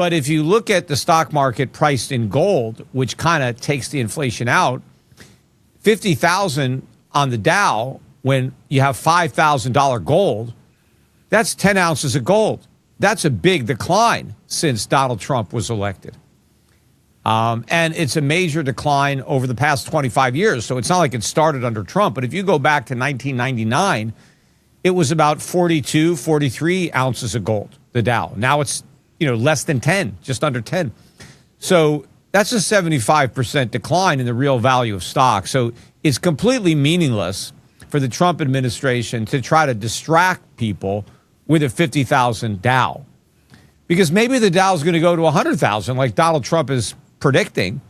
But if you look at the stock market priced in gold, which kind of takes the inflation out, 50,000 on the Dow, when you have $5,000 gold, that's 10 ounces of gold. That's a big decline since Donald Trump was elected. And it's a major decline over the past 25 years. So it's not like it started under Trump. But if you go back to 1999, it was about 42, 43 ounces of gold, the Dow. Now it's, less than 10, just under 10. So that's a 75% decline in the real value of stock. So it's completely meaningless for the Trump administration to try to distract people with a 50,000 Dow. Because maybe the Dow is going to go to 100,000 like Donald Trump is predicting.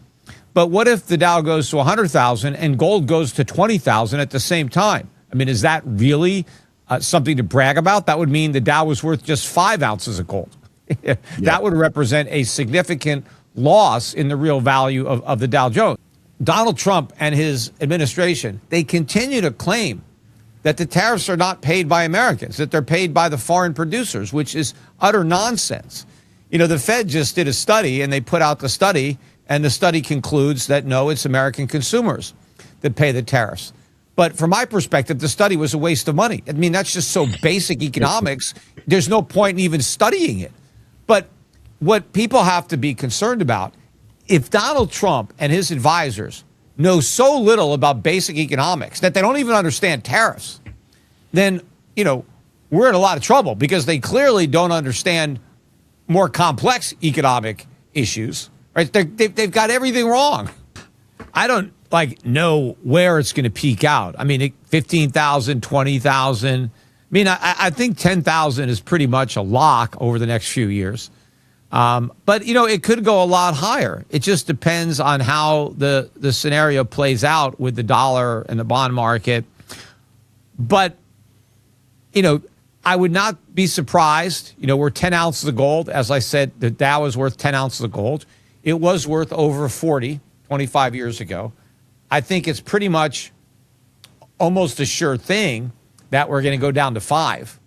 But what if the Dow goes to 100,000 and gold goes to 20,000 at the same time? I mean, is that really something to brag about? That would mean the Dow was worth just 5 ounces of gold. That would represent a significant loss in the real value of the Dow Jones. Donald Trump and his administration, they continue to claim that the tariffs are not paid by Americans, that they're paid by the foreign producers, which is utter nonsense. The Fed just did a study, and they put out the study, and the study concludes that, no, it's American consumers that pay the tariffs. But from my perspective, the study was a waste of money. I mean, that's just so basic economics. There's no point in even studying it. But what people have to be concerned about, if Donald Trump and his advisors know so little about basic economics that they don't even understand tariffs, then, we're in a lot of trouble, because they clearly don't understand more complex economic issues, right? They've got everything wrong. I don't know where it's going to peak out. I mean, 15,000, 20,000. I mean, I think 10,000 is pretty much a lock over the next few years. But, it could go a lot higher. It just depends on how the scenario plays out with the dollar and the bond market. But, I would not be surprised. We're 10 ounces of gold. As I said, the Dow is worth 10 ounces of gold. It was worth over 40 25 years ago. I think it's pretty much almost a sure thing that we're going to go down to 5.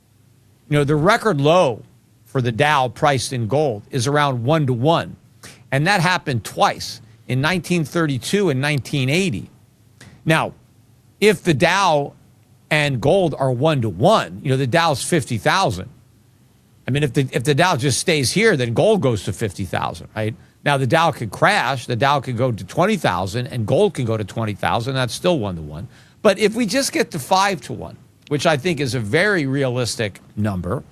The record low for the Dow priced in gold is around 1 to 1. And that happened twice, in 1932 and 1980. Now, if the Dow and gold are 1 to 1, the Dow's 50,000. I mean, if the Dow just stays here, then gold goes to 50,000, right? Now, the Dow could crash, the Dow could go to 20,000, and gold can go to 20,000. That's still 1 to 1. But if we just get to 5 to 1, which I think is a very realistic number,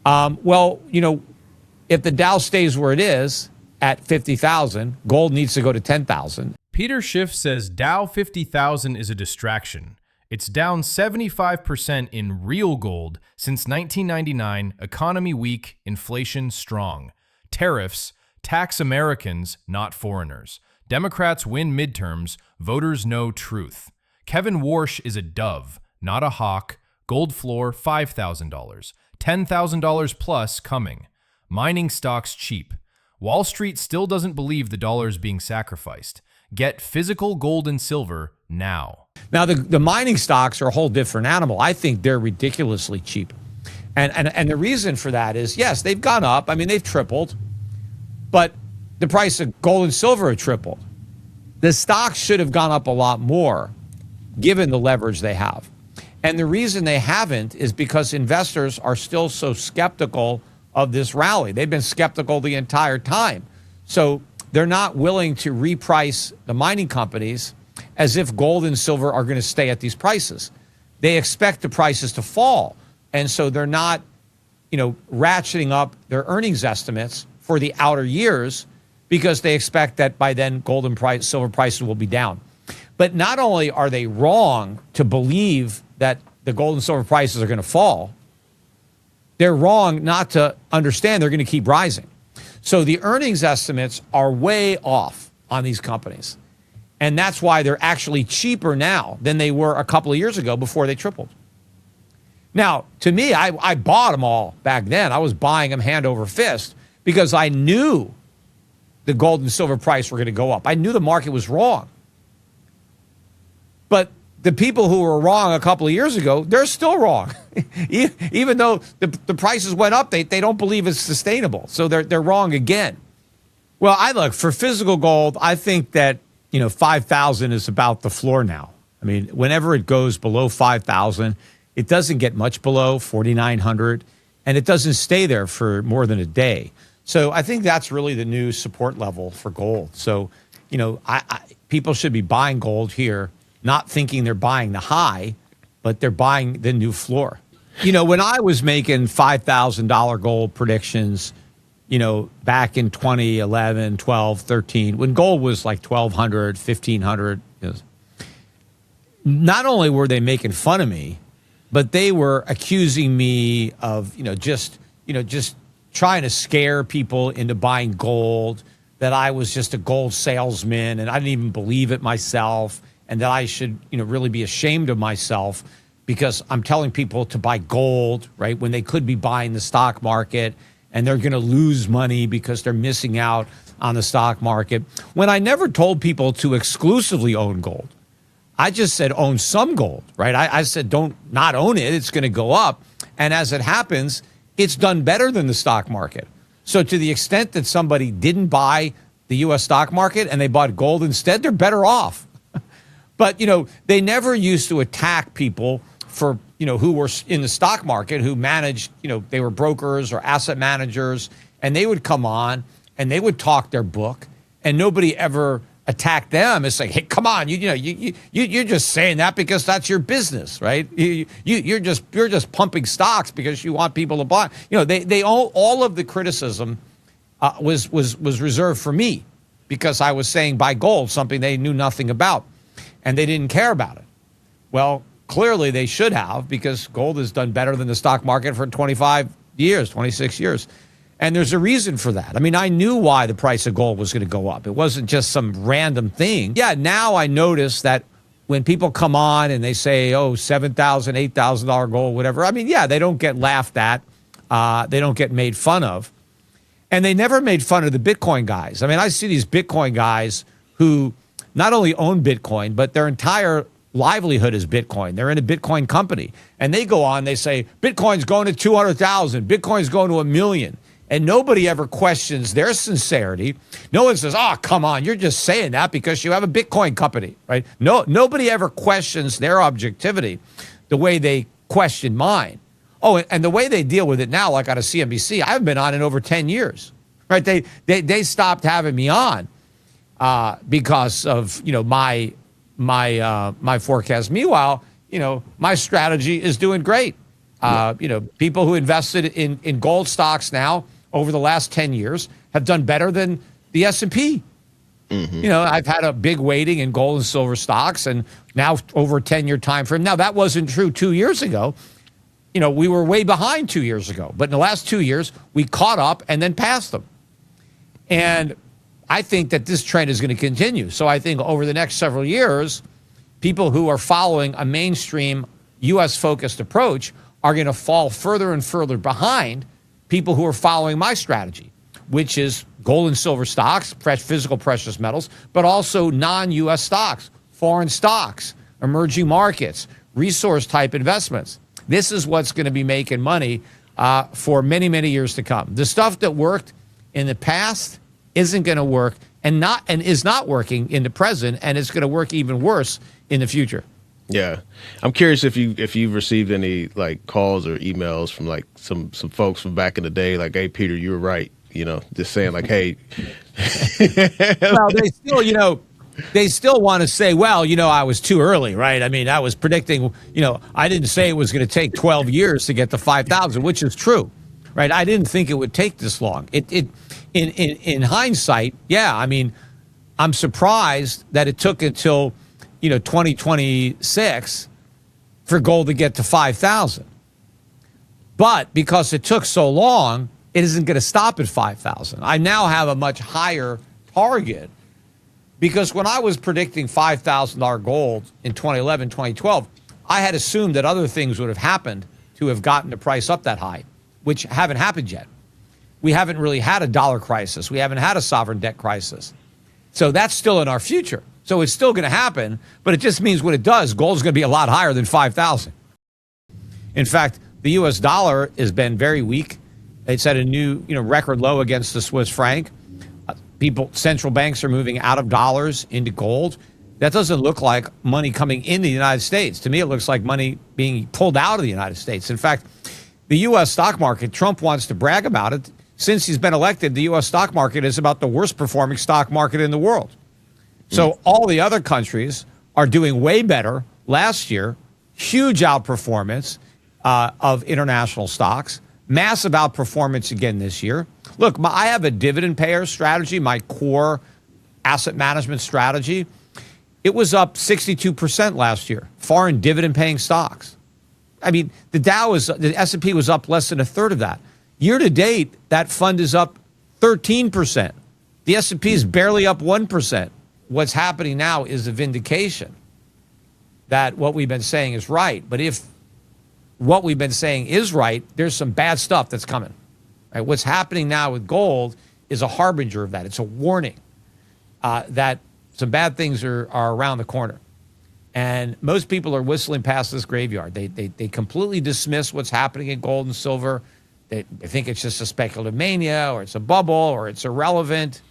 if the Dow stays where it is at 50,000, gold needs to go to 10,000. Peter Schiff says Dow 50,000 is a distraction. It's down 75% in real gold since 1999, economy weak, inflation strong. Tariffs tax Americans, not foreigners. Democrats win midterms, voters know truth. Kevin Warsh is a dove, not a hawk. Gold floor $5,000. $10,000 plus coming. Mining stocks cheap. Wall Street still doesn't believe the dollar is being sacrificed. Get physical gold and silver now. Now, the mining stocks are a whole different animal. I think they're ridiculously cheap. And the reason for that is, yes, they've gone up. I mean, they've tripled. But the price of gold and silver have tripled. The stocks should have gone up a lot more, given the leverage they have. And the reason they haven't is because investors are still so skeptical of this rally. They've been skeptical the entire time. So they're not willing to reprice the mining companies as if gold and silver are going to stay at these prices. They expect the prices to fall. And so they're not, ratcheting up their earnings estimates for the outer years, because they expect that by then gold and silver prices will be down. But not only are they wrong to believe that the gold and silver prices are going to fall, they're wrong not to understand they're going to keep rising. So the earnings estimates are way off on these companies. And that's why they're actually cheaper now than they were a couple of years ago before they tripled. Now, to me, I bought them all back then. I was buying them hand over fist because I knew the gold and silver price were going to go up. I knew the market was wrong. But the people who were wrong a couple of years ago, they're still wrong. Even though the prices went up, they don't believe it's sustainable. So they're wrong again. Well, I look for physical gold. I think that, 5,000 is about the floor now. I mean, whenever it goes below 5,000, it doesn't get much below 4,900, and it doesn't stay there for more than a day. So I think that's really the new support level for gold. So, people should be buying gold here, not thinking they're buying the high, but they're buying the new floor. When I was making $5,000 gold predictions, back in 2011, 12, 13, when gold was like 1,200, 1,500, not only were they making fun of me, but they were accusing me of, just trying to scare people into buying gold, that I was just a gold salesman and I didn't even believe it myself, and that I should, really be ashamed of myself because I'm telling people to buy gold, right, when they could be buying the stock market, and they're going to lose money because they're missing out on the stock market. When I never told people to exclusively own gold. I just said own some gold, right? I said don't not own it. It's going to go up. And as it happens, it's done better than the stock market. So to the extent that somebody didn't buy the U.S. stock market and they bought gold instead, they're better off. But, they never used to attack people for, who were in the stock market, who managed, they were brokers or asset managers, and they would come on and they would talk their book, and nobody ever attacked them. It's like, hey, come on, you're just saying that because that's your business, right? You're just pumping stocks because you want people to buy. They all of the criticism was reserved for me because I was saying buy gold, something they knew nothing about, and they didn't care about it. Well, clearly they should have, because gold has done better than the stock market for 25 years, 26 years. And there's a reason for that. I mean, I knew why the price of gold was going to go up. It wasn't just some random thing. Yeah, now I notice that when people come on and they say, oh, $7,000, $8,000 gold, whatever. I mean, yeah, they don't get laughed at. They don't get made fun of. And they never made fun of the Bitcoin guys. I mean, I see these Bitcoin guys who not only own Bitcoin, but their entire livelihood is Bitcoin. They're in a Bitcoin company. And they go on, they say, Bitcoin's going to 200,000. Bitcoin's going to 1 million. And nobody ever questions their sincerity. No one says, oh, come on, you're just saying that because you have a Bitcoin company, right? Nobody ever questions their objectivity the way they question mine. Oh, and the way they deal with it now, like on a CNBC, I haven't been on in over 10 years, right? They stopped having me on because of, my forecast. Meanwhile, my strategy is doing great. People who invested in gold stocks now over the last 10 years have done better than the S&P. Mm-hmm. I've had a big weighting in gold and silver stocks, and now over a 10-year time frame. Now, that wasn't true 2 years ago. We were way behind 2 years ago. But in the last 2 years, we caught up and then passed them. And I think that this trend is going to continue. So I think over the next several years, people who are following a mainstream U.S.-focused approach are going to fall further and further behind people who are following my strategy, which is gold and silver stocks, physical precious metals, but also non-U.S. stocks, foreign stocks, emerging markets, resource-type investments. This is what's going to be making money for many, many years to come. The stuff that worked in the past isn't going to work and is not working in the present, and it's going to work even worse in the future. Yeah, I'm curious if you've received any like calls or emails from like some folks from back in the day, like, "Hey, Peter, you were right," just saying like, "Hey." Well, they still want to say, "Well, I was too early, right? I mean, I was predicting, I didn't say it was going to take 12 years to get to 5,000, which is true, right? I didn't think it would take this long. In hindsight, yeah. I mean, I'm surprised that it took until 2026 for gold to get to 5,000. But because it took so long, it isn't going to stop at 5,000. I now have a much higher target because when I was predicting $5,000 gold in 2011, 2012, I had assumed that other things would have happened to have gotten the price up that high, which haven't happened yet. We haven't really had a dollar crisis. We haven't had a sovereign debt crisis. So that's still in our future. So it's still going to happen, but it just means when it does, gold's going to be a lot higher than 5,000. In fact, the U.S. dollar has been very weak. It's at a new, record low against the Swiss franc. Central banks are moving out of dollars into gold. That doesn't look like money coming into the United States. To me, it looks like money being pulled out of the United States. In fact, the U.S. stock market, Trump wants to brag about it. Since he's been elected, the U.S. stock market is about the worst performing stock market in the world. So all the other countries are doing way better last year. Huge outperformance of international stocks. Massive outperformance again this year. Look, I have a dividend payer strategy, my core asset management strategy. It was up 62% last year, foreign dividend paying stocks. I mean, the S&P was up less than a third of that. Year to date, that fund is up 13%. The S&P is barely up 1%. What's happening now is a vindication that what we've been saying is right. But if what we've been saying is right, there's some bad stuff that's coming. Right? What's happening now with gold is a harbinger of that. It's a warning that some bad things are around the corner. And most people are whistling past this graveyard. They completely dismiss what's happening in gold and silver. They think it's just a speculative mania, or it's a bubble, or it's irrelevant.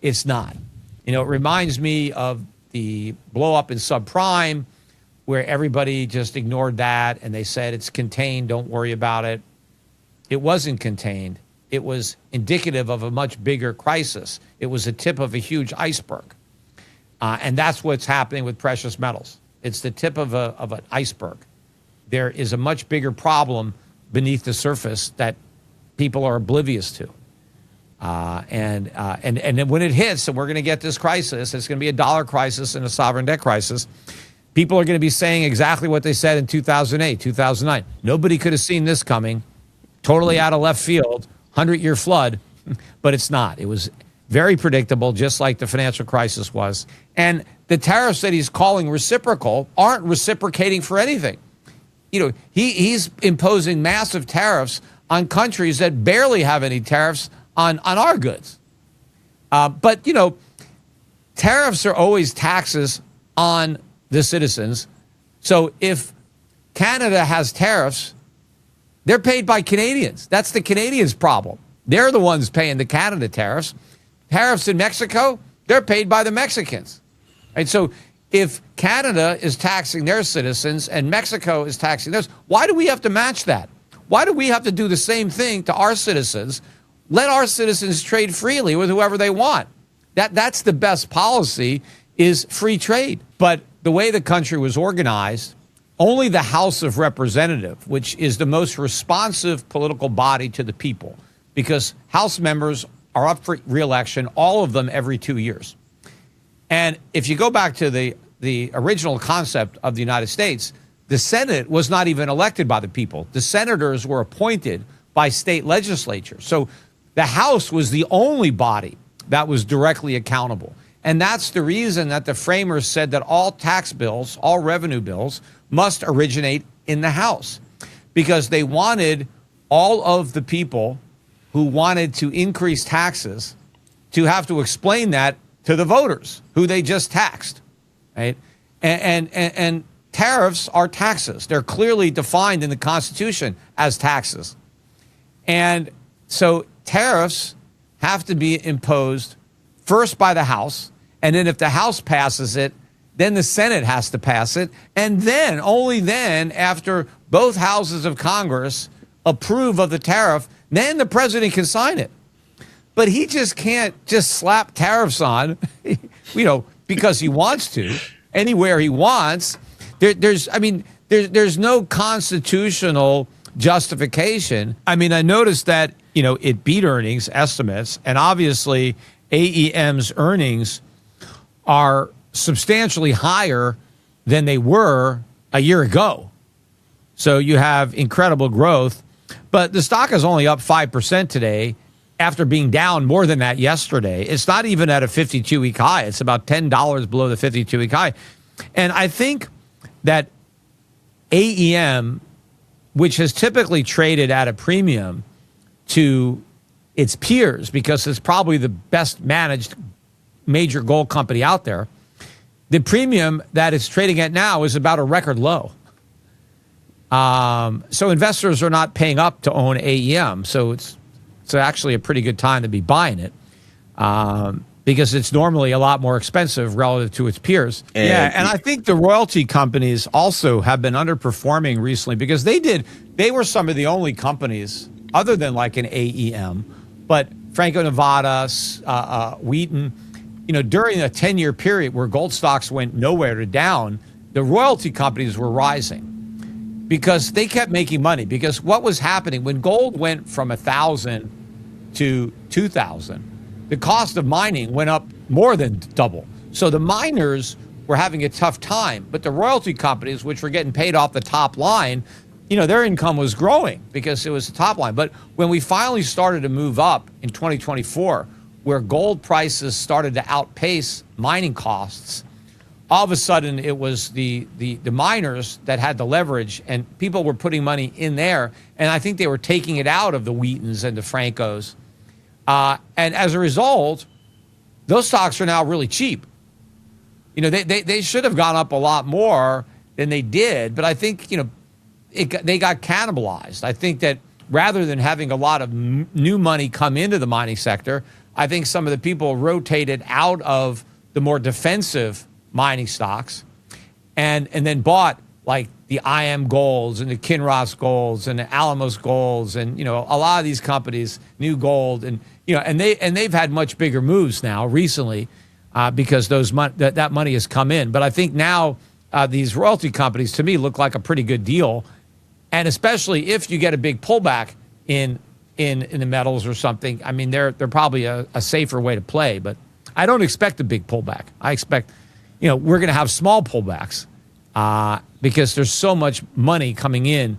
It's not. It reminds me of the blow up in subprime, where everybody just ignored that and they said it's contained, don't worry about it. It wasn't contained. It was indicative of a much bigger crisis. It was a tip of a huge iceberg. And that's what's happening with precious metals. It's the tip of an iceberg. There is a much bigger problem beneath the surface that people are oblivious to. And then when it hits, and we're going to get this crisis, it's going to be a dollar crisis and a sovereign debt crisis. People are going to be saying exactly what they said in 2008, 2009. Nobody could have seen this coming. Totally out of left field, 100-year flood, but it's not. It was very predictable, just like the financial crisis was. And the tariffs that he's calling reciprocal aren't reciprocating for anything. He's imposing massive tariffs on countries that barely have any tariffs on our goods. But tariffs are always taxes on the citizens. So if Canada has tariffs, they're paid by Canadians. That's the Canadians' problem. They're the ones paying the Canada tariffs. Tariffs in Mexico, they're paid by the Mexicans. Right? So if Canada is taxing their citizens and Mexico is taxing theirs, why do we have to match that? Why do we have to do the same thing to our citizens? Let our citizens trade freely with whoever they want. That's the best policy, is free trade. But the way the country was organized, only the House of Representatives, which is the most responsive political body to the people, because House members are up for re-election, all of them every 2 years. And if you go back to the original concept of the United States, the Senate was not even elected by the people. The senators were appointed by state legislatures. So the House was the only body that was directly accountable. And that's the reason that the framers said that all tax bills, all revenue bills, must originate in the House, because they wanted all of the people who wanted to increase taxes to have to explain that to the voters who they just taxed, right? And tariffs are taxes. They're clearly defined in the Constitution as taxes. And so tariffs have to be imposed first by the House, and then if the House passes it, then the Senate has to pass it, and then, only then, after both houses of Congress approve of the tariff, then the president can sign it. But he just can't just slap tariffs on, because he wants to, anywhere he wants. There's no constitutional justification. I noticed that, it beat earnings estimates, and obviously AEM's earnings are substantially higher than they were a year ago. So you have incredible growth, but the stock is only up 5% today after being down more than that yesterday. It's not even at a 52-week high. It's about $10 below the 52-week high. And I think that AEM, which has typically traded at a premium to its peers because it's probably the best managed major gold company out there, the premium that it's trading at now is about a record low. So investors are not paying up to own AEM. So it's actually a pretty good time to be buying it because it's normally a lot more expensive relative to its peers. And I think the royalty companies also have been underperforming recently because they were some of the only companies other than like an AEM, but Franco-Nevada, Wheaton, during a 10-year period where gold stocks went nowhere to down, the royalty companies were rising because they kept making money. Because what was happening when gold went from 1,000 to 2,000, the cost of mining went up more than double. So the miners were having a tough time, but the royalty companies, which were getting paid off the top line, their income was growing because it was the top line. But when we finally started to move up in 2024, where gold prices started to outpace mining costs, all of a sudden it was the miners that had the leverage, and people were putting money in there, and I think they were taking it out of the Wheatons and the Francos. And as a result, those stocks are now really cheap. They should have gone up a lot more than they did, but I think, they got cannibalized. I think that rather than having a lot of new money come into the mining sector, I think some of the people rotated out of the more defensive mining stocks and then bought like the IM Golds and the Kinross Golds and the Alamos Golds and, a lot of these companies, New Gold, and, and they've had much bigger moves now recently because that money has come in. But I think now these royalty companies, to me, look like a pretty good deal. And especially if you get a big pullback in the metals or something, I mean, they're probably a safer way to play. But I don't expect a big pullback. I expect, we're going to have small pullbacks because there's so much money coming in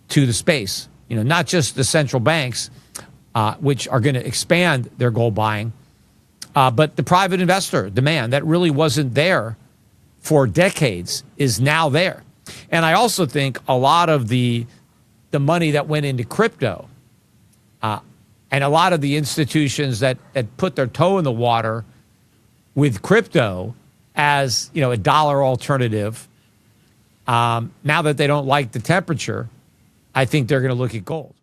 to the space. Not just the central banks, which are going to expand their gold buying, but the private investor demand that really wasn't there for decades is now there. And I also think a lot of the money that went into crypto and a lot of the institutions that put their toe in the water with crypto as, a dollar alternative, now that they don't like the temperature, I think they're going to look at gold.